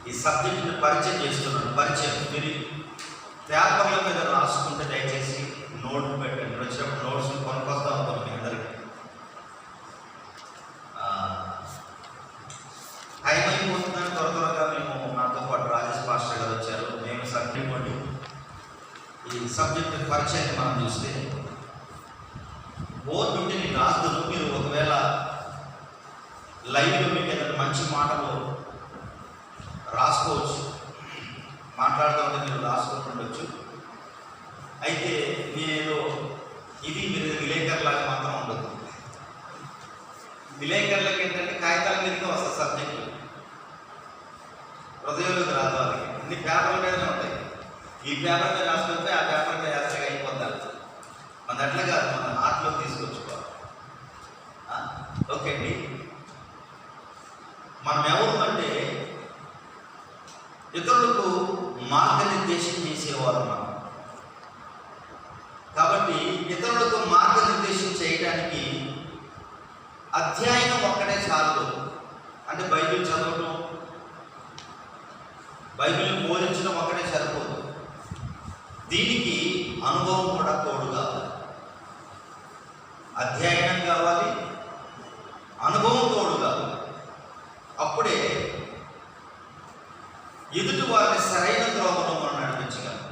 ఈ సబ్జెక్టుని పరిచయం చేస్తున్నాను. పరిచయం మీరు పేపర్ల మీద రాసుకుంటే దయచేసి నోట్ పెట్టండి. వచ్చినప్పుడు నోట్స్ కొనుక్కొస్తా ఉంటాం మీ అందరికీ. టైం అయిపోతుందని త్వరగా మేము నాతో పాటు రాజేష్ పాస్టర్ గారు వచ్చారు. మేము సబ్జెక్ట్ ఈ సబ్జెక్ట్ పరిచయాన్ని మనం చూస్తే బోర్డు నుండి నేను రాస్తాను. మీరు ఒకవేళ లైవ్లో మీకు ఏదైనా మంచి మాటలు రాసుకోవచ్చు, మాట్లాడుతూ ఉంటే మీరు రాసుకుంటుండొచ్చు. అయితే నేను ఇది మీరు విలేకరులాగా మాత్రం ఉండదు. విలేకరులకి ఏంటంటే కాగితాల మీదకి వస్తుంది సబ్జెక్టు, హృదయంలోకి రాదు. వాళ్ళకి అన్ని పేపర్ల మీదనే ఉంటాయి. ఈ పేపర్ మీద రాసుకుంటే ఆ పేపర్ మీద వేస్తే అయిపోతారు. మన అట్లా కాదు, మన హార్ట్లో తీసుకొచ్చుకోవాలి. ఓకే అండి. మనం ఎవరు అంటే ఇతరులకు మార్గనిర్దేశం చేసేవారు మనం. కాబట్టి ఇతరులకు మార్గనిర్దేశం చేయడానికి అధ్యయనం ఒక్కటే చాలు. అంటే బైబిల్ చదవటం, బైబిల్ బోధించడం ఒక్కటే సరిపోదు. దీనికి అనుభవం కూడా తోడు కావాలి. అధ్యయనం కావాలి, అనుభవం తోడు కావాలి. అప్పుడే ఎదుటి వారిని సరైన త్రోవలో మనం నడిపించగలం.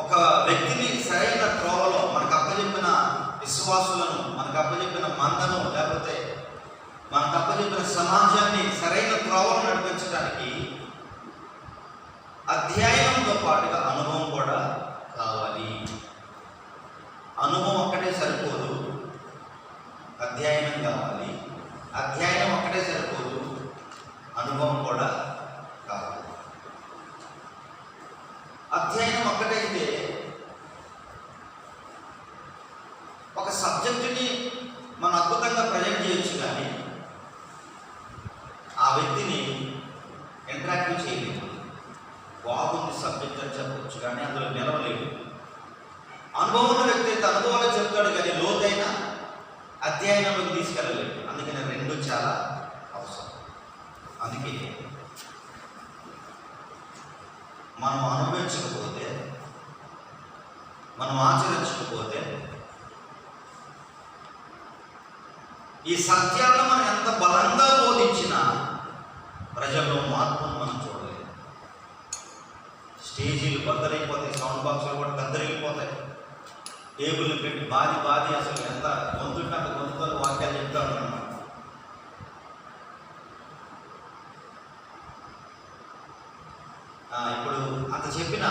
ఒక వ్యక్తిని సరైన త్రోవలో మనకు అప్పచెప్పిన విశ్వాసులను, మనకు అప్పచెప్పిన మందను, లేకపోతే మనకు అప్పచెప్పిన సమాజాన్ని సరైన త్రోవలో నడిపించడానికి అధ్యయనంతో పాటుగా అనుభవం కూడా కావాలి. అనుభవం ఒక్కటే సరిపోదు, అధ్యయనం కావాలి. అధ్యయనం ఒక్కటే సరిపోదు, అనుభవం కూడా కావాలి. అధ్యయనం ఒక్కటైతే ఒక సబ్జెక్టుని మనం అద్భుతంగా ప్రజెంట్ చేయొచ్చు, కానీ ఆ వ్యక్తిని ఇంటరాక్టివ్ చేయలేదు. బాగుంది సబ్జెక్ట్ అని చెప్పవచ్చు, కానీ అందులో నిలవలేదు. అనుభవం ఉన్న వ్యక్తి అయితే అనుభవంలో చెప్తాడు, కానీ లోతైన అధ్యయనంలోకి తీసుకెళ్ళలేదు. అందుకని రెండు చాలా అవసరం. అందుకే మనం అనుభవించకపోతే, మనం ఆచరించకపోతే, ఈ సత్యాలను మనం ఎంత బలంగా బోధించినా ప్రజల్లో మార్పును మనం చూడలేదు. స్టేజీలు బద్దలైపోతాయి, సౌండ్ బాక్సులు కూడా బద్దలైపోతాయి, టేబుల్ని పెట్టి బాది అసలు ఎంత గొంతుంటే అంత గొంతుతో వాక్యాలు చెప్తా ఉన్నాను. ఇప్పుడు అంత చెప్పిన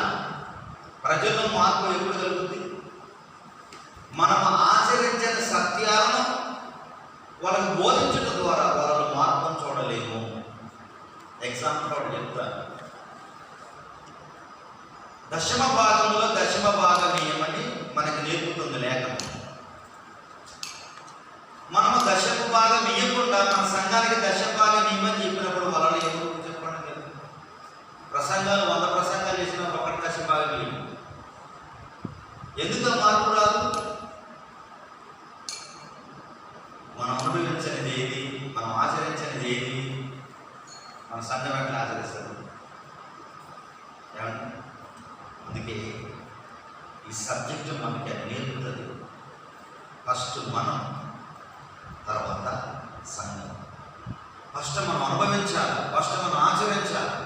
ప్రజల్లో మార్పు ఎప్పుడు కలుగుతుంది? మనం ఆచరించిన సత్యాలను వాళ్ళకు బోధించడం ద్వారా వాళ్ళలో మార్పును చూడలేము. ఎగ్జాంపుల్ ఒకటి చెప్తాను. దశమ భాగంలో దశమ భాగం ఏమని మనకు నేర్పుతుంది లేఖనం. మనము దశమ భాగం ఇవ్వకుండా మన సంఘానికి దశమ భాగం ఇవ్వని చెప్పినప్పుడు వాళ్ళలో ఎవరు చెప్పండి కదా. ప్రసంగాలు 100 ప్రసంగాలు చేసినప్పుడు ఒకటి దశమ భాగం ఇవ్వు. ఎందుకు మార్పు రాదు? మనం అనుభవించనిది ఏది, మనం ఆచరించనిది ఏది, మన సంఘం ఎట్లా ఆచరిస్తుంది? ఏమండి? అందుకే ఈ సబ్జెక్టు మనకి నేర్పుతుంది. ఫస్ట్ మనం, తర్వాత సంఘం. ఫస్ట్ మనం అనుభవించాలి, ఫస్ట్ మనం ఆచరించాలి,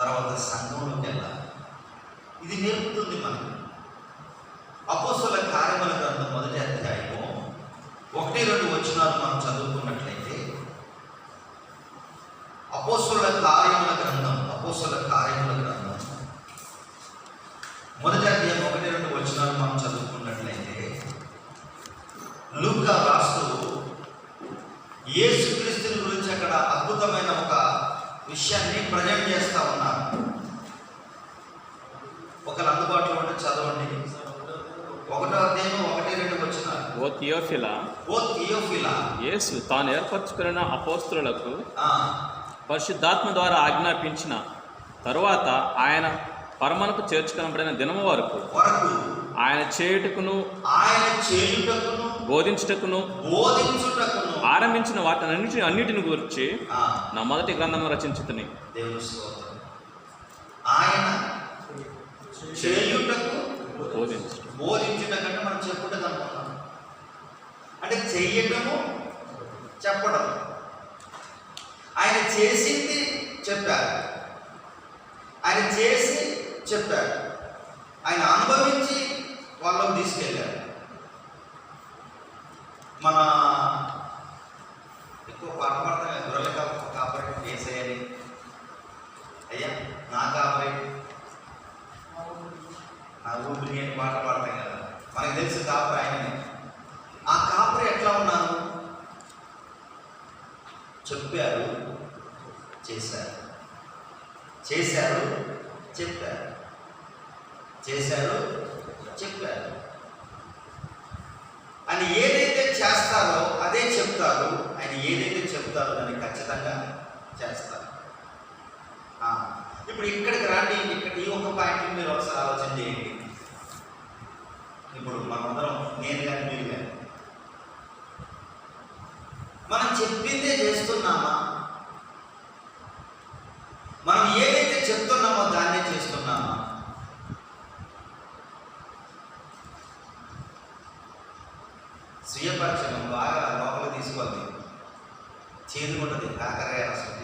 తర్వాత సంఘంలోకి వెళ్ళాలి. ఇది నేర్పుతుంది మనకి. అపోస్తలుల కార్యముల గ్రంథం 1వ అధ్యాయము 1-2 వచనాలు మనం చదువుకున్నట్లయితే, అపోస్తలుల కార్యముల గ్రంథం 1వ అధ్యాయం 1-2 వచనాలు మనం చదువుకున్నట్లయితే, లూకా రాస్తూ యేసుక్రీస్తు గురించి అక్కడ అద్భుతమైన ఒక విషయాన్ని ప్రజెంట్ చేస్తా ఉన్నారు. ఒకరు అందుబాటులో ఉంటే చదవండి. 1వ అధ్యాయం 1-2 వచనాలు. ఓ థియోఫిలా, యేసు తాను ఏర్పరచుకున్న అపోస్తలులకు పరిశుద్ధాత్మ ద్వారా ఆజ్ఞాపించిన తరువాత ఆయన పరమనకు చేర్చుకొనబడిన దినము వరకు ఆయన చేయుటకును బోధించుటకును ఆరంభించిన వాటిని అన్నిటిని గురించి నా మొదటి గ్రంథము రచించుతుని. దేవుని స్తోత్రం. ఆయన చేయుటకు బోధించుట కంటే మనం చెప్పుట అనుకున్నాం. అంటే చెయ్యటము చెప్పడం. ఆయన చేసింది చెప్పారు, ఆయన చేసి చెప్పారు, ఆయన అనుభవించి వాళ్ళని తీసుకెళ్ళారు. మన ఎక్కువ పాట పాడతాం, గొర్రెల కాపరి వేసేయాలి అయ్యా, నా కాపరి నా ఊపిరి అని పాట పాడతాం కదా. మనకు తెలుసు కాపరి ఆయననే. ఆ కాపరి ఎట్లా ఉన్నారు? చెప్పారు, చేశారు, చేశారు, చెప్పారు, చేశారు, చెప్పారు అని ఏదైతే చేస్తారో అదే చెప్తారు. ఆయన ఏదైతే చెప్తారో దాన్ని ఖచ్చితంగా చేస్తారు. ఇప్పుడు ఇక్కడికి రాండి. ఇక్కడ ఈ ఒక పాయింట్ మీరు ఒకసారి ఆలోచన చేయండి. ఇప్పుడు మనందరం, నేను కానీ మీరు కానీ, మనం చెప్పిందే చేస్తున్నామా? మనం ఏదైతే చెప్తున్నామో దాన్నే చేస్తున్నామా? స్వీయ పరిచయం బాగా లోపల తీసుకోవాలి. చేదు ఉంటుంది, కాకరకాయ రసం,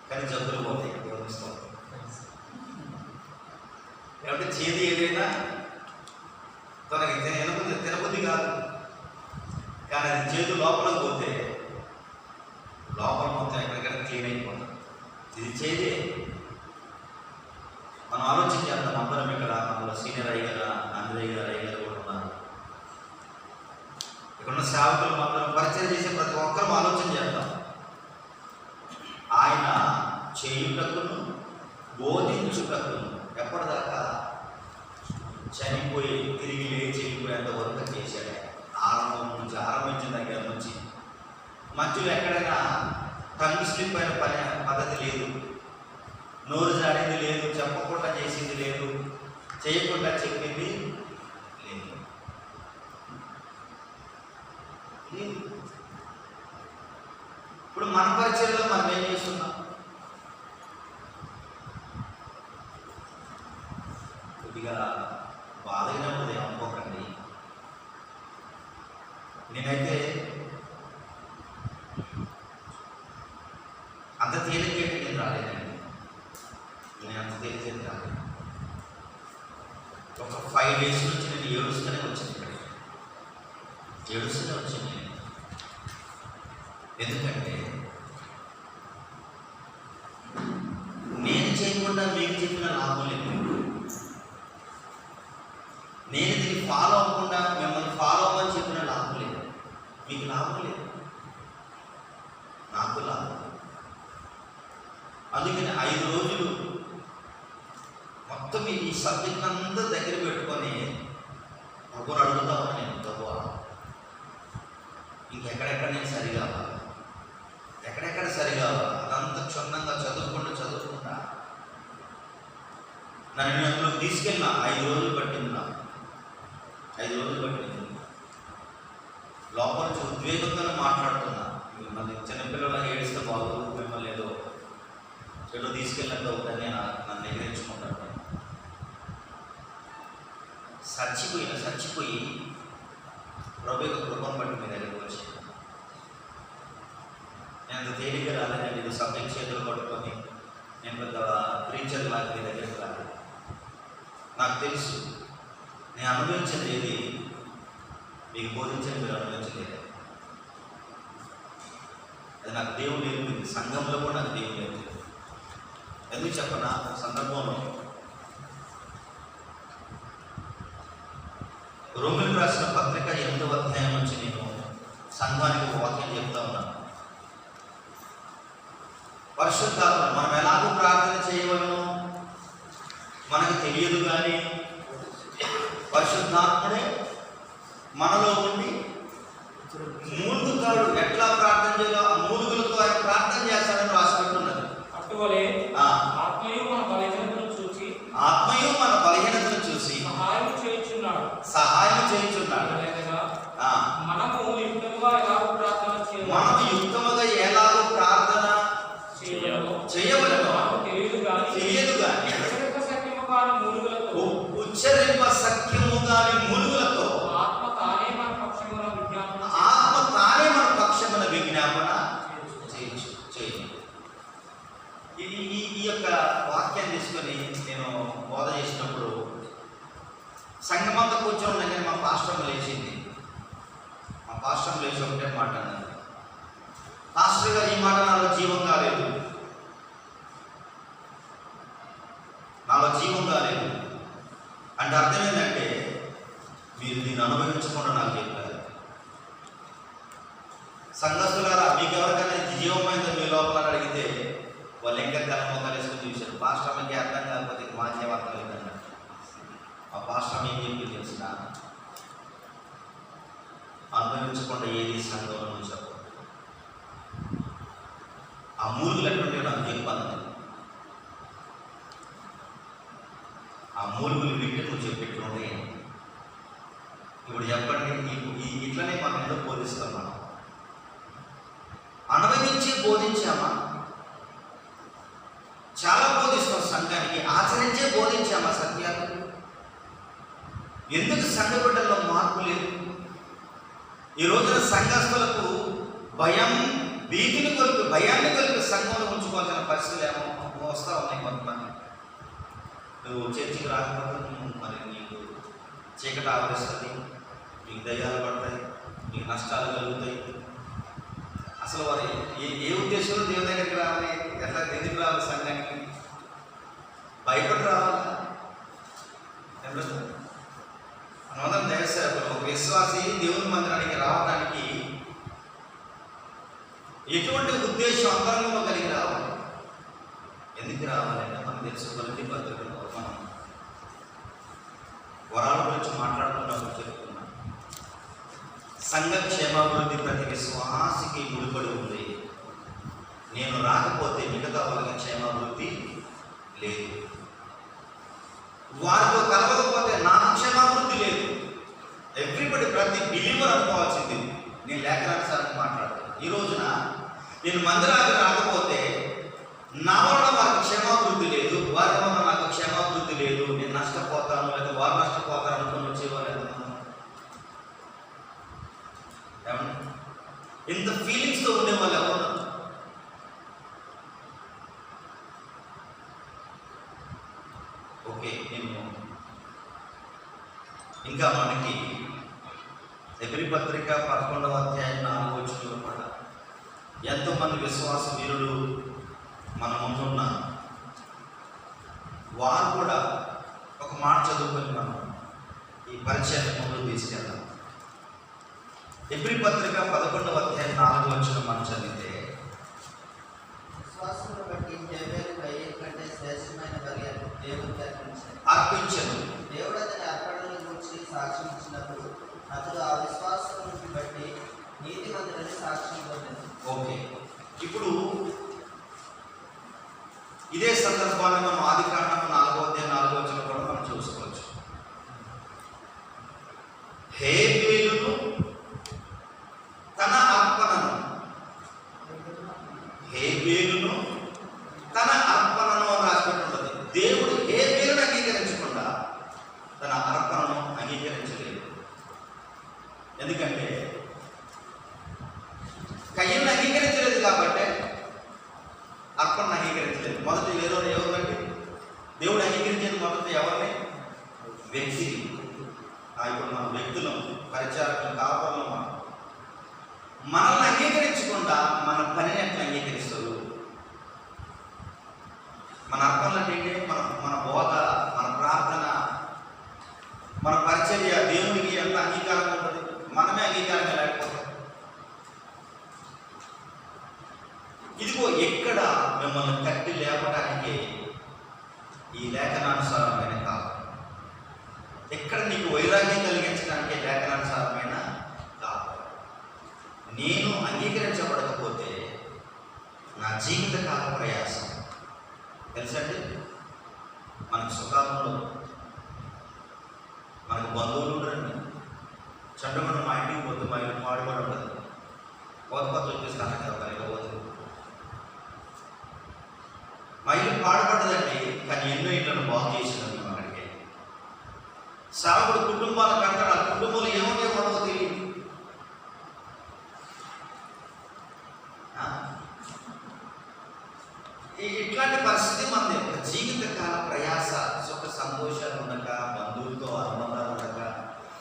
కానీ జబ్బులు పోతాయి. ఏమంటే చేదు ఏదైనా తనకి తినబుద్ధి కాదు, కానీ అది చేదు లోపలికి పోతే లోపల మొత్తం ఎక్కడికైనా క్లీన్ అయిపోతుంది. ఇది చేదే. మనం ఆలోచన చేద్దాం. అందరం ఇక్కడ మనలో సీనియర్ అయ్యారా, అందరయ్య గారు, అయ్య గారు కూడా ఉన్నారు. ఇక్కడున్న సేవకులు అందరం పరిచయం చేసే ప్రతి ఒక్కరూ ఆలోచన చేద్దాం. ఆయన చేయుటకును బోధించుటకును ఎప్పటిదాకా? చనిపోయి తిరిగి లేచి వెళ్ళిపోయేంత వరకు చేశాడు. ఆరంభించిన దగ్గర నుంచి మధ్యలో ఎక్కడైనా టంగ్ స్లిప్ అయిన పద్ధతి లేదు, నోరు జాడింది లేదు, చెప్పకుండా చేసింది లేదు, చేయకుండా చెప్పింది లేదు. ఇప్పుడు మన పరిచయంలో మనం ఏం చేస్తున్నాం? కొద్దిగా బాధగానే ఉంది, అనుకోకండి. నేనైతే అంత తేలికేంటి నేను రాలేదండి. నేను అంత తేలికేది రాలేదు. ఒక 5 days నుంచి నేను ఏడుస్తూనే వచ్చింది. ఏడుస్తూనే వచ్చింది. ఎందుకంటే నేను చేయకుండా మీకు చెప్పిన లాభం లేదు. నేను దీన్ని ఫాలో అవ్వకుండా మిమ్మల్ని ఫాలో అవ్వని చెప్పిన లాభం లేదు. మీకు లాభం లేదు, నాకు లాభం. అందుకని 5 రోజులు మొత్తం ఈ సబ్జెక్ట్ అంతా దగ్గర పెట్టుకొని ఒకరు అడుగుతా ఉన్నా నేను, తక్కువ ఇంకెక్కడెక్కడ నేను సరిగా అవ్వాలి, ఎక్కడెక్కడ సరిగా అవ్వాలి, అదంతా క్షుణ్ణంగా చదువుకుంటా నన్ను అందులో తీసుకెళ్ళిన 5 రోజులు పట్టింది. నాకు 5 రోజులు పట్టింది. లోపల నుంచి ఉద్వేగంగానే మాట్లాడుతున్నా. మిమ్మల్ని చిన్నపిల్లలు ఏడిస్తే బాగోదు, మిమ్మల్ని ఏదో చెడు తీసుకెళ్ళినట్టు అవుతుందని నన్ను ఎగిరించుకుంటాను. చచ్చిపోయి ప్రభు యొక్క కృపను బట్టి మీ దగ్గరికి వచ్చి నేను అంత తేలిగ్గా రాలేదండి. ఇది సబ్జెక్ట్ చేతులు పట్టుకొని నేను పెద్ద ప్రీచర్ లాగా మీ దగ్గరికి రాలేదు. నాకు తెలుసు నేను అనుభవించేది ఏది, మీకు బోధించేది మీరు అనుభవించలేదు. అది నాకు దేవుడు నేర్పింది. సంఘంలో కూడా నాకు దేవుడు నేర్పింది. ఎందుకు చెప్పనా? సందర్భంలో రోమిలకు రాసిన పత్రిక 8వ అధ్యాయం నుంచి నేను సంఘానికి ఒక వాక్యం చెప్తా ఉన్నాను. పరిశుద్ధాత్మ మనం ఎలాగో ప్రార్థన చేయవలను మనకు తెలియదు, కానీ పరిశుద్ధాత్ముడే మనలో ఉండి మూలుగుతాడు. ఎట్లా ప్రార్థన చేయాలో ఆ మూలుగులతో ఆయన ప్రార్థన చేస్తాడని రాసిపెట్టున్నది. అటువలే ఆత్మయు మన బలహీనతను చూసి సహాయం చేయుచున్నాడు. ఈ యొక్క వాక్యాన్ని తీసుకొని నేను బోధ చేసినప్పుడు సంఘమంతా కూర్చొని ఉండగానే మా పాస్టర్ లేచింది. మా పాస్టర్ లేచి ఒకటే మాట అన్నది, పాస్టర్ గారు ఈ మాట నాలో జీవం కాలేదు, నాలో జీవం కాలేదు అంటే అర్థం ఏంటంటే మీరు దీన్ని అనుభవించకుండా నాకు చెప్పారు. సంఘస్థులారా మీకు ఎవరికైనా జీవమైందో మీ లోపల అడిగితే వాళ్ళు ఇంకా కలమోకాలు వేసుకుని చూశారు. పాస్టర్కి అర్థం కాకపోతే మాకే అర్థం లేదన్న ఆ పాస్టర్ ఏం చెప్పి తెలిసిన అనుభవించకుండా ఏది సంఘంలో నుంచి చెప్పదు. ఆ మూలుగులు ఎటువంటి నాకు చెప్పాను, ఆ మూలుగులు వింటే నువ్వు చెప్పేటువంటి ఇప్పుడు చెప్పండి. నీకు ఇట్లనే మనం ఏదో బోధిస్తాం, మనం అనుభవించి బోధించామా? చాలా బోధిస్తాం సంఘానికి, ఆచరించే బోధించామా సత్యాలు? ఎందుకు సంఘ బిడ్డల్లో మార్పు లేదు? ఈ రోజున సంఘస్థులకు భయం, భీతిని కొలిపి, భయాన్ని కొలిపి సంఘంలో ఉంచుకోవాల్సిన పరిస్థితులు ఏమో వస్తూ ఉన్నాయి. కొంతమంది నువ్వు చర్చికి రాకపోతే మరి నీకు చీకటి ఆవరిస్తుంది, నీకు దయ్యాలు పడతాయి, నీకు నష్టాలు కలుగుతాయి. అసలు వారు ఏ ఉద్దేశంలో దేవుని దగ్గరికి రావాలి, ఎట్లా ఎందుకు రావాలి? సంఘానికి భయపడి రావాలా? మనమందరం దైవసేవకులు. ఒక విశ్వాసి దేవుని మందిరానికి రావడానికి ఎటువంటి ఉద్దేశం అంతరంగంలో కలిగి రావాలి? ఎందుకు రావాలంటే మనకు తెలుసు, కొలది పద్ధతులు మనం వరాల గురించి మాట్లాడుతున్నప్పుడు చెప్తున్నాం. సంఘ క్షేమాభివృద్ధి ప్రతి విశ్వాసికి ముడిపడి ఉంది. నేను రాకపోతే మిగతా వాళ్ళకి క్షేమాభివృద్ధి లేదు, వారితో కలవకపోతే నాకు క్షేమాభివృద్ధి లేదు. ఎవ్రీబడి, ప్రతి బిలీవర్ అనుకోవాల్సింది. నేను లేఖనానుసారంగా మాట్లాడుతాను. ఈ రోజున నేను మందిరానికి రాకపోతే నా వల్ల వారికి క్షేమాభివృద్ధి లేదు, వారి వల్ల నాకు క్షేమాభివృద్ధి లేదు, నేను నష్టపోతాను లేదా వారు నష్టపోతాను అనుకుని వచ్చేవారు ఏమన్నా? ఇంత ఫీలింగ్స్తో ఉండేవాళ్ళు ఎవరు? ఓకే, నేను ఇంకా మనకి ఎబ్రీ పత్రిక 11వ అధ్యాయం 4వ వచనం కూడా ఎంతోమంది విశ్వాస వీరులు మన ముందున్న వారు కూడా ఒక మాట చదువుకొని మనం ఈ పరిచయాన్ని ముందుకు తీసుకెళ్దాం. ఎబ్రీ పత్రిక 11వ అధ్యాయం 4వ వచనం మనం చదివితే, విశ్వాసమును బట్టి హేబేలు కయీను కంటే శ్రేష్టమైన బలి దేవునికి అర్పించను. దేవుడు అతని అర్పణలను గురించి సాక్ష్యం ఇచ్చినప్పుడు అతడు ఆ విశ్వాసమును బట్టి నీతిమంతుడని సాక్ష్యం పొందాడు. ఓకే, ఇప్పుడు ఇదే సందర్భాన్ని మనం ఆదికాండం 4వ అధ్యాయం 4వ వచనం కూడా మనం చూసుకోవచ్చు. హేబేలును తన అర్పణను, హేబేలును తన అర్పణను అని రాసిపెట్టుంటుంది. దేవుడు హేబేలును అంగీకరించకుండా తన అర్పణను అంగీకరించలేదు. ఎందుకంటే కయ్యను అంగీకరించలేదు కాబట్టి అర్పణను అంగీకరించలేదు. మొదటి ఎవరంటే దేవుడు అంగీకరించేది మొదటి ఎవరిని? వ్యక్తి. ఇప్పుడు మన వ్యక్తులం, పరిచారకులు, కాపురం, మనల్ని అంగీకరించకుండా మన పనిని ఎట్లా అంగీకరిస్తారు? మన అర్పణలు అంటే మన బోధ, మన ప్రార్థన, మన పరిచర్య దేవునికి ఎంత అంగీకారంగా ఉంటుంది? మనమే అంగీకారంగా లేకపోతే ఇదిగో ఎక్కడ మిమ్మల్ని కట్టి లేపడానికి ఈ లేఖనానుసారమైన కాలం, ఎక్కడ నీకు వైరాగ్యం కలిగించడానికి లేఖనానుసారమైన కాలం. నేను అంగీకరించబడకపోతే నా జీవితకాల ప్రయాసం తెలుసండి. మనకు సుఖాలంలో మనకు బంధువులు ఉండరండి. చండమని మా ఇంటికి పోతే మా ఇంటికి పాడుబడి ఉండదు. కొత్త చూపిస్తాను కదా పోతుంది. మా ఇల్లు పాడుపడ్డదండి, కానీ ఎన్నో ఇళ్లను బాగు చేసినది. అక్కడికి సాగుడు కుటుంబాల కంటే ఆ కుటుంబంలో ఏముంటే ఉండవో తెలియదు. ఇట్లాంటి పరిస్థితి మనది. ఒక జీవితకాల ప్రయాస, సుఖ సంతోషాలు ఉండక, బంధువులతో అనుబంధాలు ఉండక,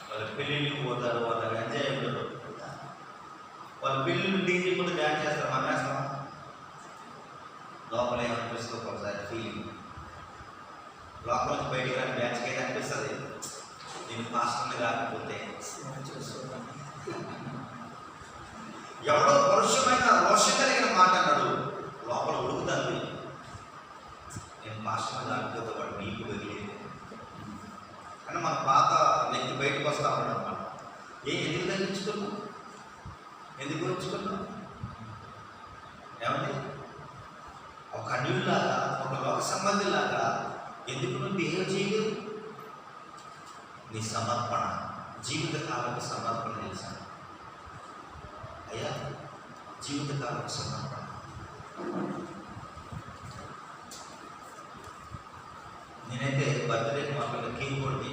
వాళ్ళ పెళ్ళిళ్ళకి పోతారు, వాళ్ళ ఎంజాయ్ ఉండదు. వాళ్ళ పెళ్ళిళ్ళు డీజే ముందు డ్యాన్స్ చేస్తారు, మనం వేస్తామా? లోపల ఏమనిపిస్తుంది ఒకసారి ఫీలింగ్, లోపల నుంచి బయటికి రాని డ్యాన్స్కి అయితే అనిపిస్తుంది నేను పాస్టర్ని కాకపోతే. ఎవడో పరుషమైన రోషం కలిగిన మాట అన్నాడు, లోపల ఉడుకుతాను నేను పాస్టర్ని కాకపోతే వాడు నీకు వదిలేదు. కానీ మన పాత వ్యక్తి బయటకు వస్తా ఉన్నాడు అన్నమాట. ఎందుకు తగ్గించుకున్నాం, ఎందుకు ఉంచుకున్నాం? ఏమండి, ఒక అన్యుల్లాగా, ఒక లోక సంబంధిలాగా ఎందుకు నువ్వు బిహేవ్ చేయలేదు? నీ సమర్పణ, జీవితకాలకు సమర్పణ తెలుసా అయ్యా? జీవితకాలకు సమర్పణ. నేనైతే బర్త్డేకి మా పిల్లలు కేక్ కొట్టి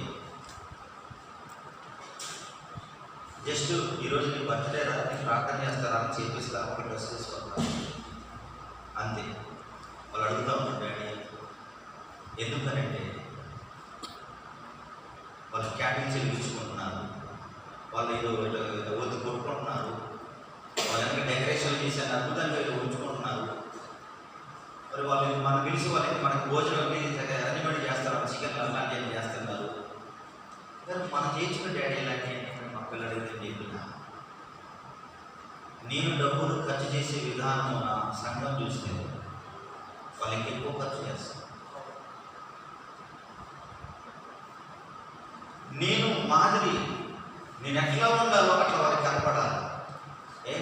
జస్ట్ ఈరోజు నీ బర్త్డే రా, నీకు ప్రార్థన చేస్తారా అని చేపిస్తా, ఒక డ్రెస్ తీసుకుంటా అంతే. వాళ్ళు అడుగుతూ ఉంటారు, డాడీ ఎందుకనంటే వాళ్ళు క్యాటింగ్ చెల్లించుకుంటున్నారు, వాళ్ళు ఏదో వద్దు కొట్టుకుంటున్నారు, వాళ్ళకి డెకరేషన్ చేసి అద్భుతంగా ఉంచుకుంటున్నారు. మరి వాళ్ళు మనం పిలిచి వాళ్ళకి మనకి భోజనం అరేంజ్మెంట్ చేస్తారు, చికెన్ అలాంటివి చేస్తున్నారు. మనం చేయించుకున్న డాడీ ఇలాంటి మా పిల్లలు చెప్పిన నేను డబ్బులు ఖర్చు చేసే విధానం నా సంఘం చూస్తే వాళ్ళకి ఎక్కువ ఖర్చు చేస్తాను. నేను మాదిరి, నేను ఎట్లా ఉండాలో అట్లా వారికి కనపడాలి.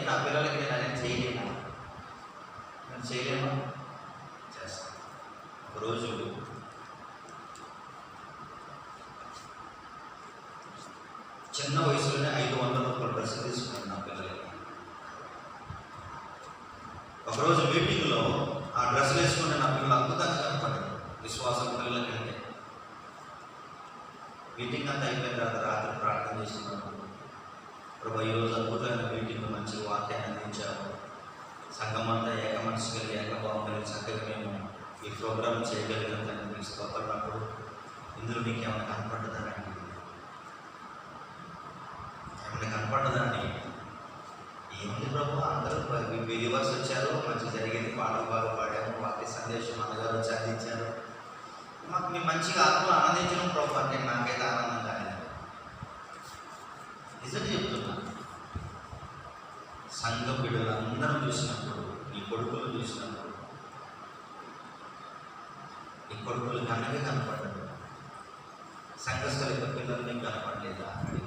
నా పిల్లలకి నేను అనేది చేయలేను, నేను చేయలేను, చేస్తాను. ఒకరోజు చిన్న వయసులోనే 500 రూపాయల డ్రెస్ తీసుకున్నాను నా పిల్లలకి. ఒకరోజు మీటింగ్లో ఆ డ్రెస్సులు వేసుకుంటే నా పిల్లలు అద్భుతంగా కనపడింది, విశ్వాసం పిల్లలకంటే. మీటింగ్ అంతా అయిపోయిన తర్వాత రాత్రి ప్రార్థన చేస్తున్నాను, ప్రభు ఈరోజు అద్భుతమైన మీటింగ్, మంచి వాక్యాన్ని అందించాము, సంఘం అంతా ఏక మనసు కలిగి ఏకభావం కలిగి చక్కగా మేము ఈ ప్రోగ్రామ్ చేయగలిగిన దాన్ని మీకు స్తోత్రన్నప్పుడు ఇందులో మీకు ఏమైనా కనపడ్డదానండి? ఏమైనా కనపడ్డదండి? ఏముంది ప్రభు, అందరూ బిలీవర్స్ వచ్చారు, మంచి జరిగింది, పాటలు బాగా పాడాము, వాక్య సందేశం అన్నగారు వచ్చి అందించారు, మాకు మేము మంచిగా ఆత్మలు ఆనందించడం ప్రభు అంటే నాకైతే ఆనందం కాలేదు. నిజం చెప్తున్నా, సంఘ బిడ్డలందరూ చూసినప్పుడు, నీ కొడుకులు చూసినప్పుడు, నీ కొడుకులు కనుక కనపడ్డాడు, సంఘస్థల యొక్క పిల్లలు నీకు కనపడలేదా అని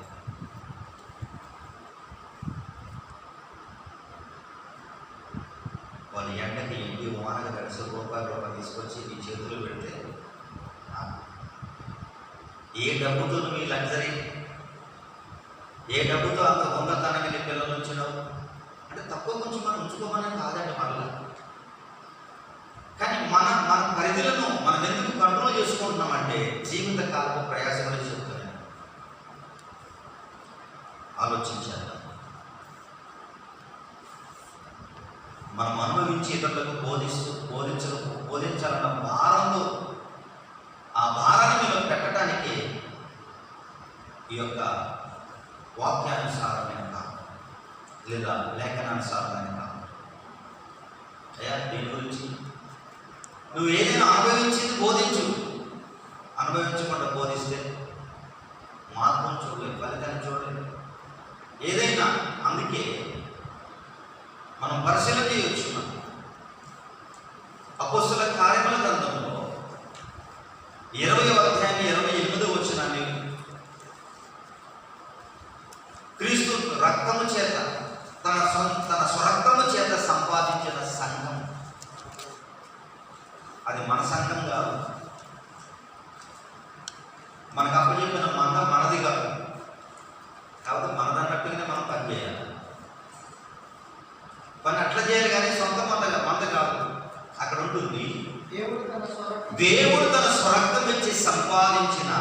వాళ్ళు ఎండకి ఇంటి వానగా కలిసి రూపాయలు తీసుకొచ్చి నీ చేతులు పెడితే ఏ డబ్బుతో నువ్వు ఈ లగ్జరీ, ఏ డబ్బుతో అంత దొంగతనానికి నీ పిల్లలు ఉంచినావు అంటే తక్కువ కొంచెం మనం ఉంచుకోమని కాదండి మరలా. కానీ మన పరిధులను మనం ఎందుకు కంట్రోల్ చేసుకుంటున్నామంటే జీవితకాలపు ప్రయాస గురించి చెప్తున్నాను, ఆలోచించాలి. మనం అనుభవించి ఇతరులకు బోధించాలన్న భారంలో ఆ భారాన్ని మీరు పెట్టడానికి ఈ యొక్క వాక్యానుసారమైన కాలం లేదా లేఖనానుసారమైన కాలం. అయ్యా దీని గురించి నువ్వు ఏదైనా అనుభవించింది బోధించు, అనుభవించకుండా బోధిస్తే మార్గం చూడలేదు, ఫలితాన్ని చూడలేదు ఏదైనా. అందుకే మనం పరిశీలన చేయొచ్చు. అపోస్తల కార్యముల గ్రంథంలో 20వ అధ్యాయం 28వ వచనాన్ని, క్రీస్తు రక్తము చేత తన స్వరక్తము చేత సంపాదించిన సంఘం, అది మన సంఘం కాదు, మనకు అప్పచెప్పిన మంద మనది కాదు, కాబట్టి మనదన్నట్టుగానే మనం పనిచేయాలి. పని అట్లా చేయాలి కానీ సొంత మంద కాదు. అక్కడ ఉంటుంది, దేవుడు తన స్వరక్తం ఇచ్చి సంపాదించిన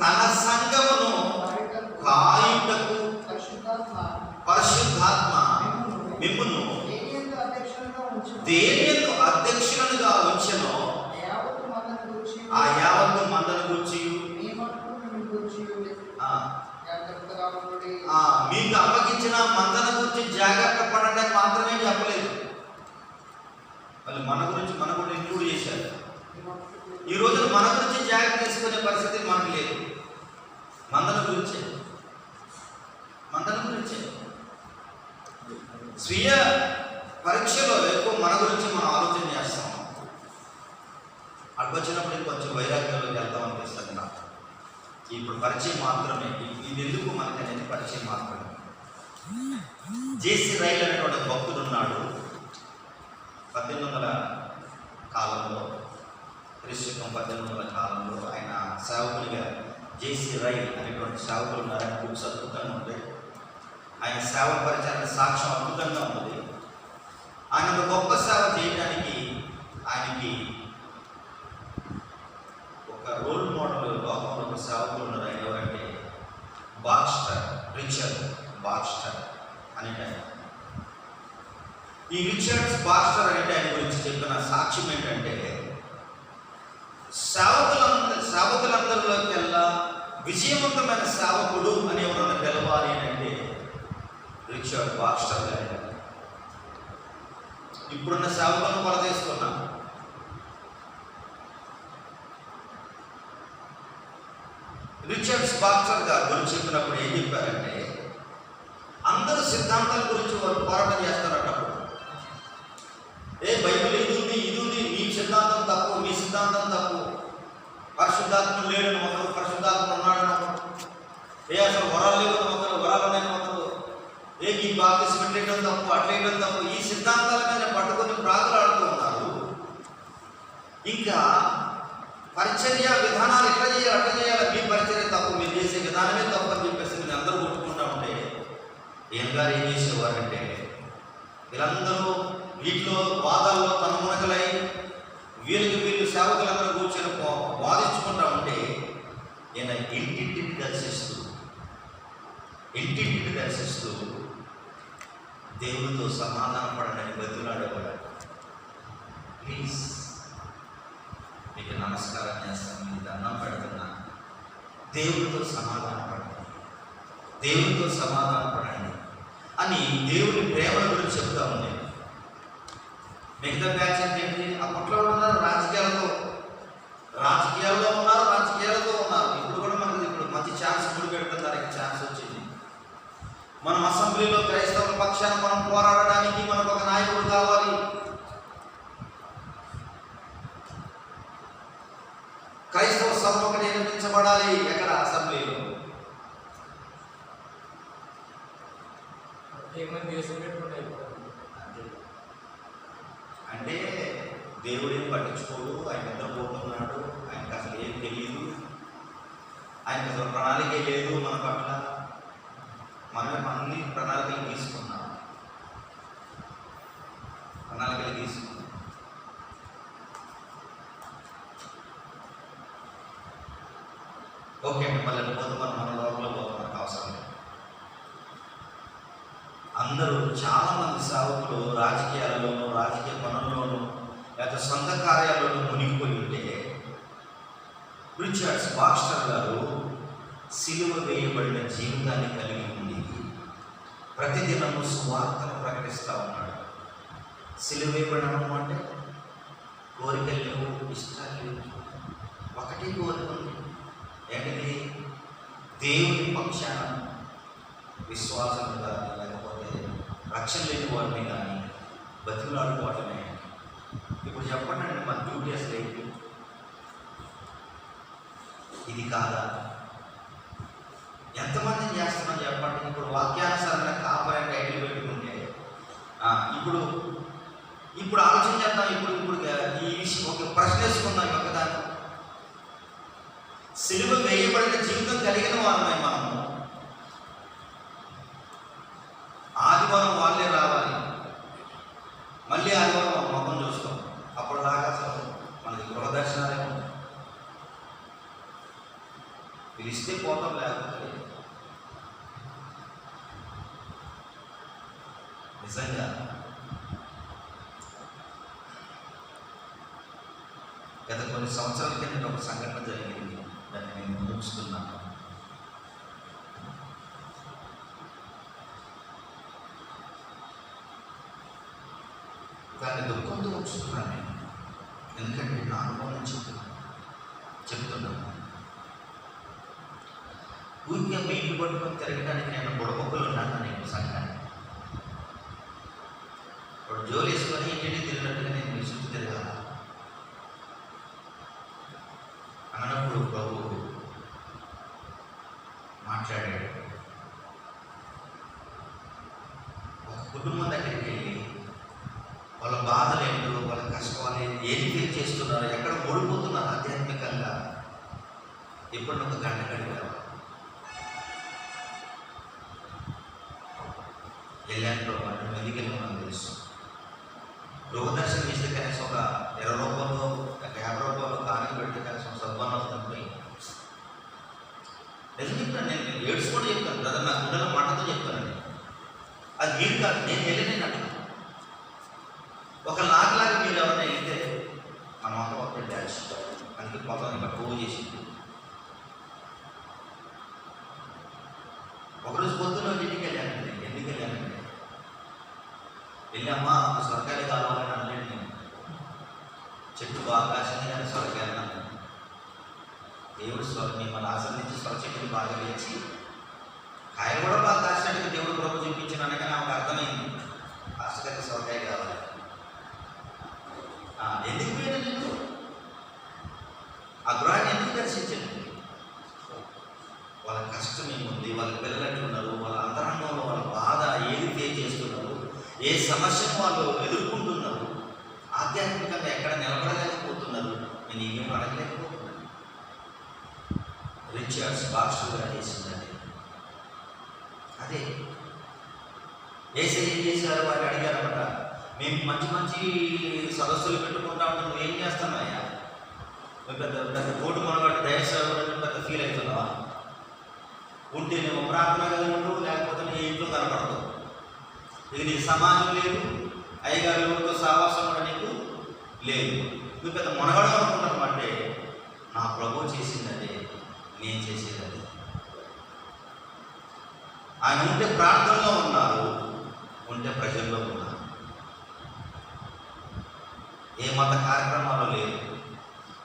తన సంఘమును కాయుటకు పరిశుద్ధాత్మ మిమ్మును దేని యందు అధ్యక్షులుగా ఉంచెనో ఆ యావత్తు మందను గూర్చి మీకు అప్పగించిన మందను గురించి జాగ్రత్త పడండి అని మాత్రమే చెప్పలేదు, వాళ్ళు మన గురించి మన కూడా ఇంక్లూడ్ చేశారు. ఈ రోజున మన గురించి జాగ్రత్త తీసుకునే పరిస్థితి మనకు లేదు. మందల గురించే స్వీయ పరీక్షలో ఎక్కువ మన గురించి మనం ఆలోచన చేస్తాం. అక్కడికి వచ్చినప్పుడు కొంచెం వైరాగ్యంలోకి వెళ్తాం అనిపిస్తుంది నాకు. ఇప్పుడు పరిచయం మాత్రమే, ఇది ఎందుకు మనకి అనేది పరిచయం మాత్రమే. జేసీ రైల్ అనేటువంటి భక్తుడు ఉన్నాడు. 1800 కాలంలో, క్రీస్తుకం 1800 కాలంలో ఆయన సేవకునిగా జేసీ రైల్ అనేటువంటి సేవకులు ఉన్నారని బుక్స్ అద్భుతంగా ఉంటాయి. ఆయన సేవ పరిచయం సాక్ష్యం అద్భుతంగా ఉంది. ఆయన ఒక గొప్ప సేవ చేయడానికి ఆయనకి ఒక రోల్ మోడల్ లోకంలో ఒక సేవకులు ఉన్నారు. ఆయన ఎవరంటే బాక్స్టర్, రిచర్డ్ బాక్స్టర్ అనేట. ఈ రిచర్డ్ బాక్స్టర్ అనేట ఆయన గురించి చెప్పిన సాక్ష్యం ఏంటంటే, సేవకులందరిలోకెల్లా విజయవంతమైన సేవకుడు అని ఎవరన్నా తెలవాలి అని అంటే రిచర్డ్ బాక్స్టర్ గారు. ఇప్పుడున్న సేవకులను కొల తీసుకున్నాం. రిచర్డ్ బాక్స్టర్ గారు గురించి చెప్పినప్పుడు ఏం చెప్పారంటే, అందరూ సిద్ధాంతాల గురించి వారు పోరాటం చేస్తారన్నప్పుడు, బైబిల్ ఇది ఉంది, మీ సిద్ధాంతం తప్పు, మీ సిద్ధాంతం తప్పు, పరిశుద్ధాత్మ లేడని ఒకరు, పరిశుద్ధాత్మ ఉన్నాడని ఒకరు, అసలు వరాలు లేవని ఒకరు, వరాలు ఉన్నాయని ఒకరు, ఈ బాప్తిస్మం పెట్టేయడం తప్పు, అట్లేయడం తప్పు, ఈ సిద్ధాంతాల మీద పట్టుకొని ప్రాకులాడుతూ ఉన్నారు. ఇంకా పరిచర్య విధానాలు ఎట్లా చేయాలి, అట్లా చేయాలి, మీ పరిచర్య తప్పు, మీరు చేసే విధానమే తప్పు అని చెప్పేసి మీరు అందరూ కొట్టుకుంటా ఉంటే ఏం గారు ఏం చేసేవారంటే, వీళ్ళందరూ వీటిలో వాదాల్లో తనుమునకలై వీళ్ళు సేవకులందరూ కూర్చొని వాదించుకుంటా ఉంటే ఈయన ఇంటింటిని దర్శిస్తూ దేవుడితో సమాధానం పడడానికి బతులాడేవాడు. ప్లీజ్ మీకు నమస్కారం చేస్తాను, మీకు దండం పెడుతున్నా, దేవుడితో సమాధానం పడండి అని దేవుడి ప్రేమల గురించి చెప్తా ఉంది. మిగతా బ్యాచ్ అంటే ఏంటి, అప్పట్లో ఉన్నారు రాజకీయాల్లో ఉన్నారు. ఇప్పుడు కూడా మనకి ఇప్పుడు మంచి ఛాన్స్ గుడి పెడుతున్నారు, ఛాన్స్ వచ్చింది. మనం అసెంబ్లీలో క్రైస్తవుల పక్షాన మనం పోరాడడానికి మనకు ఒక నాయకుడు కావాలి. క్రైస్తవ సభ ఒకటి నిర్మించబడాలి. ఎక్కడ? అసెంబ్లీలో. అంటే దేవుడేం పట్టించుకోడు, ఆయన నిద్రపోతున్నాడు, ఆయనకు అసలు ఏం తెలియదు, ఆయనకు అసలు ప్రణాళికే లేదు మన పట్ల. మనమే అన్ని ప్రణాళికలు తీసుకున్నాం. ఓకే అండి, మళ్ళీ పోతే మన లోపల పోతున్నట్టు అవసరం లేదు. అందరూ చాలామంది సేవకులు రాజకీయాల్లోనూ, రాజకీయ పనుల్లోనూ, లేదా సొంత కార్యాల్లోనూ మునిగిపోయి ఉంటే, రిచర్డ్ బాక్స్టర్ గారు సిలువ వేయబడిన జీవితాన్ని కలిగి ఉండి ప్రతిదినము సువార్తను ప్రకటిస్తూ ఉన్నాడు. సిలువ వేయబడము అంటే కోరికలు లేవు, ఇష్టాలు లేవు, ఒకటి కోరుకుంది ఏంటిది? దేవుని పక్షాన విశ్వాసం కానీ, లేకపోతే రక్షణ లేని వాటిని కానీ బతిమలాడుకోవటమే. ఇప్పుడు చెప్పండి, మన డ్యూటీ అసలు ఏంటి? ఇది కాదా? ఎంతమందిని చేస్తున్నాం చెప్పండి. ఇప్పుడు వాక్యానుసారంగా కాపరే టైటిల్ పెట్టుకుంటే ఇప్పుడు ఆలోచన చేద్దాం. ఇప్పుడు ఈ విషయం ఒక ప్రశ్న వేసుకుందాం. ఒకదాన్ని సిలువ వేయబడిన జీవితం కలిగిన వారమే మనము. ఆదివారం వాళ్ళే రావాలి, మళ్ళీ ఆదివారం ముఖం చూస్తాం. అప్పుడు దాకా అసలు మనకి గృహ దర్శనాలే ఉంటాయి. పిలిస్తే పోతాం, లేకపోతే నిజంగా కొన్ని సంవత్సరాల కింద ఒక సంఘటన జరిగింది, దాన్ని నేను ముగిస్తున్నాను. దాన్ని దుఃఖంతో ముగిస్తున్నాను నేను, ఎందుకంటే నా అనుభవం చెప్తున్నాను. ఊరికే మెయిన్ పట్టుకొని తిరగడానికి నేను బుడబొక్కలు ఉన్నాను. నేను సంఘాన్ని ఇప్పుడు జోలు వేసుకొని ఇంటిని తిరిగినట్టుగా నేను మీ చుట్టూ తిరగాల అన్నప్పుడు ప్రభు మాట్లాడాడు. ఒక కుటుంబం దగ్గరికి వెళ్ళి వాళ్ళ బాధలు ఏంటో, వాళ్ళ కష్టాలు ఏం ఫీల్ చేస్తున్నారు, ఎక్కడ ఓడిపోతున్నారు ఆధ్యాత్మికంగా, ఇప్పుడు ఒక గంట గడిపారు. వెళ్ళాను వాళ్ళు ఎందుకు వెళ్ళమని తెలుసు. గృహదర్శనం ఇస్తే కనీసం ఒక 20 రూపాయలు 50 రూపాయలు కానీ పెడితే కనీసం సద్భావన అవుతుంది. నిజం చెప్తాను, నేను ఏడ్చుకుంటూ చెప్తాను కదా, నా గుండెలో మాటతో చెప్తానండి. అది మీరు కాదు, నేను వెళ్ళినట్టు ఒక నాకులాగా మీరు ఎవరైనా వెళ్తే మన మొత్తం ఒక డ్యాన్స్ అందుకే మొత్తం ఇంకా పువ్వు చేసింది. ఒకరోజు పొద్దున్న ఇంటికి వెళ్ళానండి. ఎందుకు వెళ్ళానండి, వెళ్ళమ్మా సొరకాయలు కావాలని అనలేండి. నేను చెట్టు బాగా కాసింది కానీ సొరకాయలు అన్నాను. దేవుడు మిమ్మల్ని ఆశ్రయించి సొర చెట్టుని బాగా వేచి కాయలు కూడా బాగా కాసినట్టుగా దేవుడు కృప చూపించినాను. కానీ ఆమెకు అర్థమైంది ఆశగా సొరకాయ కావాలి. ఎందుకు పోయినా నేను ఆ గృహాన్ని ఎందుకు దర్శించండి. వాళ్ళ కష్టం ఏముంది, వాళ్ళ పిల్లలు ఎట్లున్నారు, వాళ్ళ అంతరంగంలో వాళ్ళ బాధ ఏది పే చేస్తున్నారు, ఏ సమస్యను వాళ్ళు ఎదుర్కొంటున్నారు, ఆధ్యాత్మికంగా ఎక్కడ నిలబడలేకపోతున్నారు, నేను ఏమేమి అడగలేకపోతున్నాను. రిచర్డ్స్ బాక్స్గా చేసిందండి. అదే ఏం చేశారు వాళ్ళు అడిగారన్నమాట. మేము మంచి మంచి సదస్సులు పెట్టుకుంటా ఉంటాం, నువ్వు ఏం చేస్తానయ్యా, పెద్ద పెద్ద కోటి మనవాడు దయసేవని పెద్ద ఫీల్ అవుతున్నావా, ఉంటే నువ్వు ప్రార్థన కలిగి లేకపోతే నీ ఇంట్లో కనపడదు, ఇది నీకు సమాజం లేదు, అయ్యగారితో సావాసం కూడా నీకు లేదు, నువ్వు పెద్ద మనగడం అనుకుంటాను. అంటే నా ప్రభు చేసిందంటే నేను చేసేది. ఆయన ఉంటే ప్రార్థనలో ఉన్నారు, ఉంటే ప్రజల్లో ఉన్నారు. ఏ మత కార్యక్రమాలు లేవు,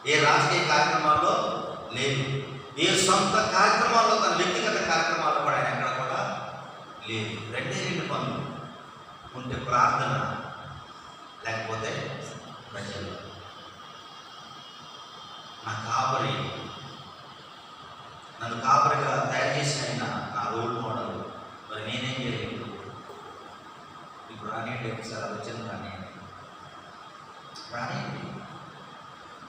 ఏ రాజకీయ కార్యక్రమాల్లో లేవు, ఏ సొంత కార్యక్రమాల్లో తన వ్యక్తిగత కార్యక్రమాల్లో కూడా ఆయన ఎక్కడ కూడా లేదు. 2 పనులు, ఉంటే ప్రార్థన లేకపోతే ప్రజలు. నా కాపరి, నన్ను కాపరిగా తయారు చేసిన ఆయన నా రోల్ మోడల్. మరి నేనేం చేయలేదు. ఇప్పుడు రానియండి, ఒకసారి వచ్చింది రానియండి.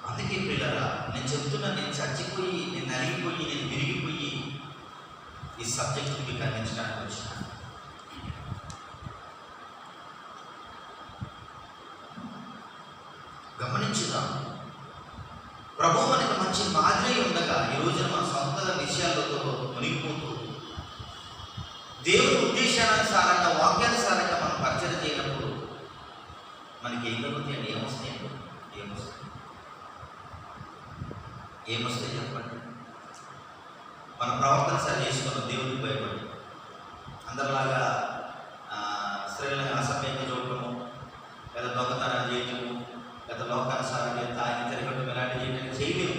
అందుకే పిల్లరా నేను చెప్తున్నా, నేను చచ్చిపోయి, నేను నలిగిపోయి, నేను విరిగిపోయి ఈ సబ్జెక్ట్ మీకు అందించడానికి వచ్చిన. గమనించుదాం, ప్రభు మనకి మంచి మాదిరి ఉండగా ఈ రోజున మన సొంత విషయాలతో మునిగిపోతూ దేవుడి ఉద్దేశానుసారంగా వాక్యానుసారంగా మనం పరిచయం చేయనప్పుడు మనకి ఏం జరుగుతాయండి? ఏమొస్తాయి చెప్పండి? మన ప్రవర్తన సరి చేసుకున్న దేవుడికి భయపడి అందరిలాగా స్త్రీలను అసభ్యంగా చూడటము, లేదా దొంగతనాలు చేయటము, లేదా లోకానుసారంగా తాగి తిరగటం, ఇలాంటి చేయడానికి చేయలేము.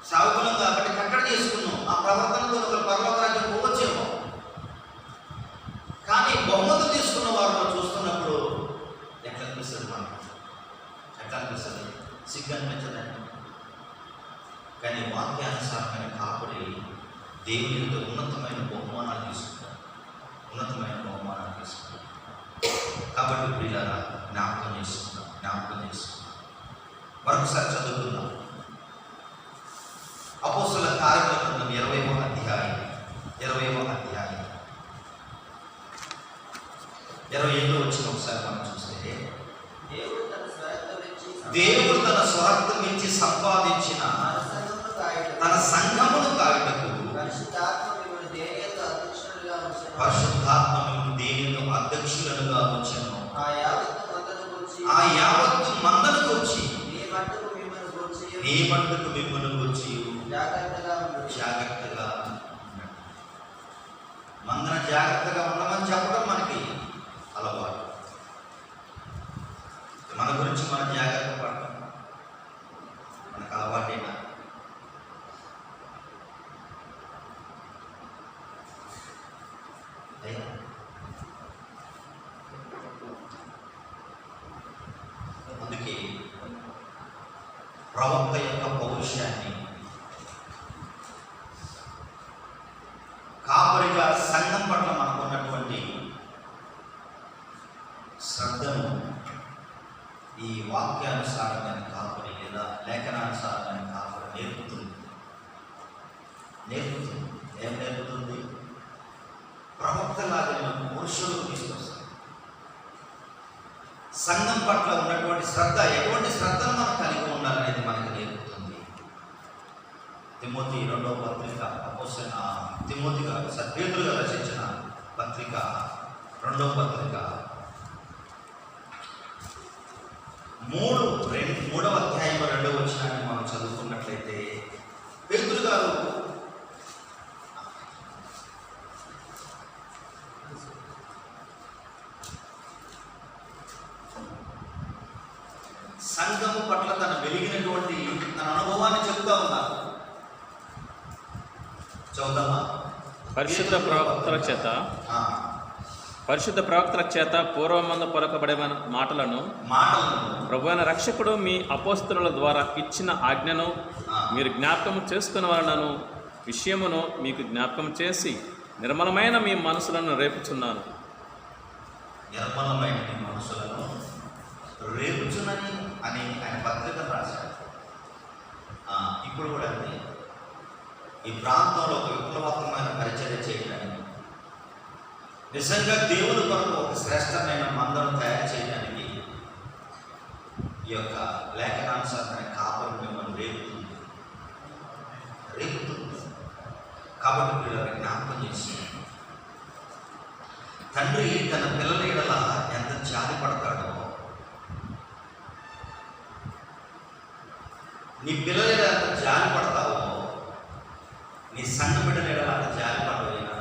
సావుకులం కాబట్టి కట్టడి చేసుకున్నాం. ఆ ప్రవర్తనతో ఒకరు పరలోక రాజ్యం పోవచ్చేమో. కానీ బహుమతులు తీసుకున్న వారిలో చూస్తున్నప్పుడు ఎట్లా అనిపిస్తుంది? మనకు ఎట్లా అనిపిస్తుంది? సిగ్గు అనిపించదండి. కానీ వాక్యానుసారమైన కాపురి దేవునితో ఉన్నతమైన బహుమానాలు తీసుకుంటారు, ఉన్నతమైన బహుమానాలు తీసుకుంటారు. కాబట్టి ప్రియులారా జ్ఞాపకం చేసుకుందాం. మరొకసారి చదువుకుందాం. అపోస్తలుల కార్యముల గ్రంథం 20వ అధ్యాయం 27వ వచనం ఒకసారి మనం చూస్తే, దేవుడు తన స్వరక్తం ఇచ్చి సంపాదించిన తన సంఘమును కాయుటకు పరిశుద్ధాత్మ మిమ్మల్ని దేనితో అధ్యక్షులుగా వచ్చాను. ఆ యావత్తు మందను గురించి నీ మట్టుకు మిమ్మల్ని గురించి జాగ్రత్తగా ఉండు. జాగ్రత్తగా ఉండండి. మందన జాగ్రత్తగా ఉండమని చెప్పడం మనకి అలవాటు. మన గురించి మనం జాగ్రత్త పడటం మనకు అలవాటేనా? లేదా? అందుకే ప్రవక్త యొక్క పౌరుషాన్ని కాపరిగా సంఘం పట్ల మనకున్నటువంటి శ్రద్ధను ఈ వాక్యానుసారమైన కాపరి లేదా లేఖనానుసారమైన కాపరి నేర్పుతుంది. ఏం నేర్పుతుంది? ప్రవక్తలాగిన పురుషులు తీసుకొస్తారు. సంఘం పట్ల ఉన్నటువంటి శ్రద్ధ, ఎటువంటి శ్రద్ధను మనం కలిగి ఉండాలనేది మనకు నేర్పుతుంది. తిమోతి 2వ పత్రిక తిమోతిగా పేతురుగా రచించిన పత్రిక 2వ పత్రిక 3వ అధ్యాయం 2వ వచనాన్ని మనం చదువుకున్నట్లయితే పేతురు గారు సంఘము పట్ల తన వెలిగినటువంటి తన అనుభవాన్ని చెప్తా ఉన్నారు. చదువుతామా? పరిశుద్ధ ప్రవక్తల చేత పూర్వమందు పలకబడిన మాటలను ప్రభువైన రక్షకుడు మీ అపోస్తలుల ద్వారా ఇచ్చిన ఆజ్ఞను మీరు జ్ఞాపకం చేసుకున్న వలనను విషయమును మీకు జ్ఞాపకం చేసి నిర్మలమైన మీ మనసులను రేపుచున్నాను. నిర్మలమైన మీ మనసులను రేపుచునని అని ఆయన పత్రిక రాశారు. ఇప్పుడు కూడా అంతే. ఈ ప్రాంతంలో ఒక విప్లవాత్మకమైన పరిచర్య చేయడానికి, నిజంగా దేవుని కొరకు ఒక శ్రేష్టమైన మందను తయారు చేయడానికి ఈ యొక్క లేఖనానుసారమైన కాపరి మిమ్మల్ని రేపుతుంది. కాబట్టి మీరు జ్ఞాపకం చేసి, తండ్రి తన పిల్లల ఎడల ఎంత జాలి పడతాడో, నీ పిల్లల ఎడల ఎంత జాలి పడతావో నీ సంఘ బిడ్డల ఎడల అంత జాలి పడవేనా?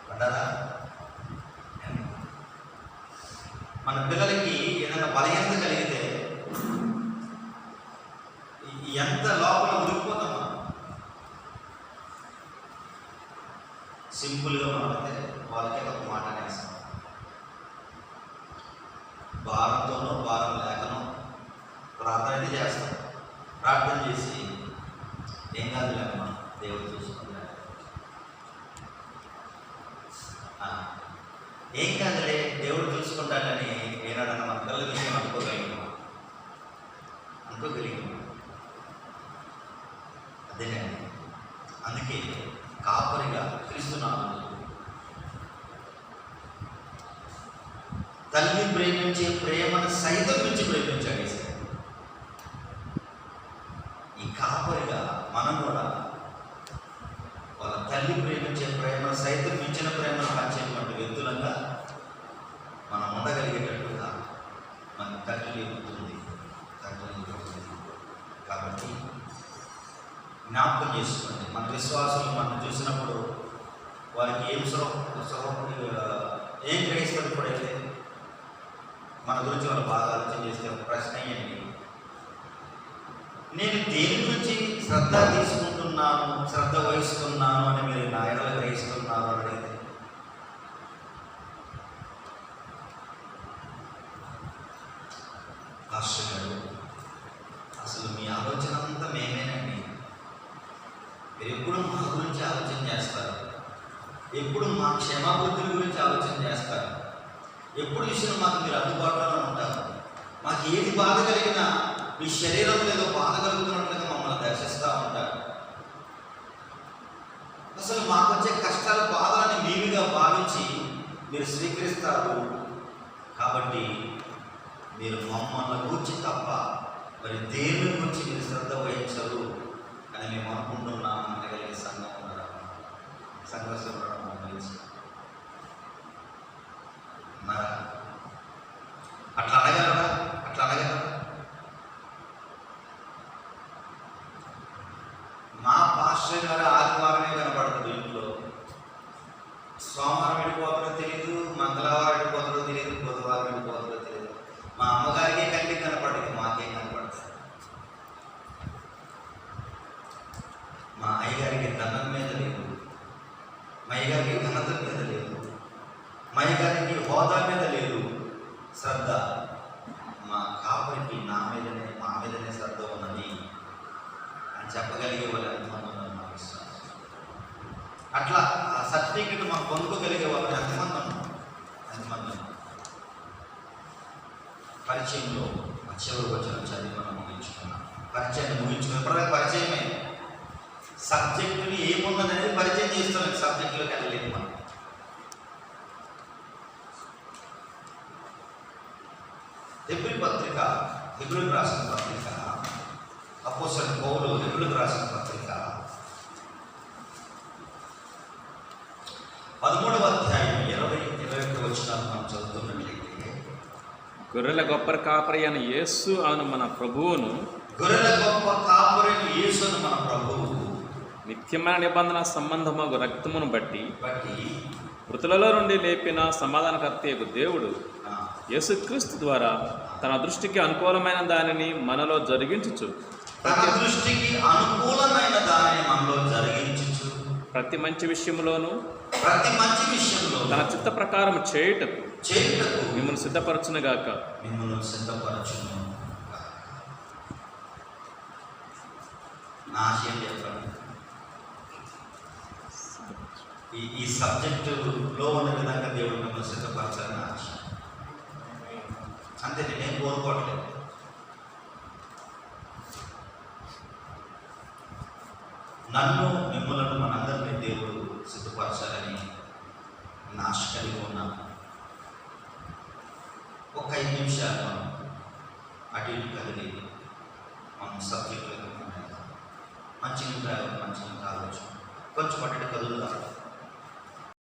పడ్డారా? మన పిల్లలకి ఏదైనా బలహీనత కలిగితే ఎంత లోపల ఉడికిపోతాం. సింపుల్గా మాట్లాడితే వాళ్ళకి ఒక మాట అనేస్తాం. భారంతోనో భారం లేకనో ప్రార్థన అయితే చేస్తాం. ప్రార్థన చేసి ఏం కాదు లేకమ్మా, దేవుడు చూసుకుంటాడు, ఏం కాదులే దేవుడు చూసుకుంటాడని ఏనాడన్నా మన పిల్లల విషయం అనుకోగలిగినాం. అదేనండి. అందుకే కాపరిగా క్రీస్తునామములో తల్లి ప్రేమించే ప్రేమను సైతం మించి ప్రేమించాడు ఈసారి. ఈ కాపరిగా మనం కూడా వాళ్ళ తల్లి ప్రేమించే ప్రేమను సైతం మించిన ప్రేమను పంచేటువంటి వ్యక్తులంగా మనం ఉండగలిగేటట్టుగా మన తల్లి ఉంటుంది. కాబట్టి జ్ఞాపకం చేసుకోండి. మన విశ్వాసులు మనం చూసినప్పుడు వారికి ఏం గ్రహిస్తారు? ఇప్పుడైతే మన గురించి వాళ్ళు బాగా ఆలోచన చేస్తే ఒక ప్రశ్న అయ్యండి, నేను దేని గురించి శ్రద్ధ తీసుకుంటున్నాను, శ్రద్ధ వహిస్తున్నాను అని మీరు నా ఎడల గ్రహిస్తున్నారు అని అడిగితే, పాస్టర్ గారు అసలు మీ ఆలోచన అంతా మేమేనండి, మీరు ఎప్పుడు మా గురించి ఆలోచన చేస్తారు, ఎప్పుడు మా క్షేమాభివృద్ధుల గురించి ఆలోచన చేస్తారు, ఎప్పుడు విషయం మాకు మీరు అందుబాటులో ఉంటారు, మాకు ఏది బాధ కలిగినా మీ శరీరం ఏదో బాధ కలుగుతున్నట్లుగా మమ్మల్ని దర్శిస్తూ ఉంటారు. అసలు మాకు వచ్చే కష్టాలు బాధలని మీరుగా భావించి మీరు స్వీకరిస్తారు. కాబట్టి మీరు మమ్మల్ని గురించి తప్ప మరి దేవుని గురించి మీరు శ్రద్ధ వహించరు అని మేము అనుకుంటున్నాం అనగలిగే సంఘం ఉండడం, సంఘర్షణ ఉండడం గురించి అట్లా అనగలరా? మంగళవారం వెళ్ళిపోతుందో తెలియదు, బుధవారం వెళ్ళిపోతుందో తెలియదు. మా అమ్మగారికి కంటికి కనపడదు, మాకేం కనపడుతుంది. మా అయ్యగారికి ధనం మీద లేదు, మా అయ్యగారికి ఘనత మీద లేదు, మా అయ్యగారికి హోదా మీద లేదు శ్రద్ధ. మా కాపురికి నా మీదనే, మా మీదనే శ్రద్ధ ఉన్నది అని చెప్పగలిగే వాళ్ళు ఎంతమంది ఉన్నారు మా విశ్వాసం. అట్లా ఆ సర్టిఫికెట్ మనం పొందుకోగలిగే వాళ్ళు ఎంతమంది ఉన్నారు? పరిచయంలో చివరి వచ్చిన చదివి మనం ముగించుకున్నాం. పరిచయాన్ని ముగించుకున్న ప్రతి పరిచయమే. సబ్జెక్టుని ఏమున్నదనేది పరిచయం చేస్తున్నాం, సబ్జెక్టులోకి వెళ్ళలేదు మనం. హెబ్రీయులకు రాసిన పత్రిక, అపోస్తలుడైన పౌలు హెబ్రీయులకు రాసిన పత్రిక 13వ అధ్యాయం 20-21 వచనాలు మనం చదువుతున్నట్లయితే, గొర్రెల గొప్ప కాపరి అయిన యేసు అను మన ప్రభువును, గొర్రెల గొప్ప కాపరి అయిన యేసు అను మన ప్రభువు నిత్యమైన నిబంధన సంబంధమగు రక్తమును బట్టి మృతులలో నుండి లేపిన సమాధానకర్తయగు దేవుడు యేసుక్రీస్తు ద్వారా తన దృష్టికి అనుకూలమైన దానిని మనలో జరిగించుచు, ప్రతి మంచి విషయంలోనూ తన చిత్త ప్రకారం చేయుటకు మిమ్మల్ని సిద్ధపరచునుగాక. ఈ సబ్జెక్టులో ఉన్న విధంగా దేవుడు మిమ్మల్ని సిద్ధపరచాలని ఆశ. అంతే, నేనేం కోరుకోవట్లేదు. నన్ను, మిమ్మల్ని, మనందరినీ దేవుడు సిద్ధపరచాలని ఆశ కలిగి ఉన్నాను. ఒక 5 నిమిషాలు మనం అటు ఇటు కదిలి మనం సబ్జెక్టులకు మంచి ఆలోచన కొంచెం అటు కదులుదాం.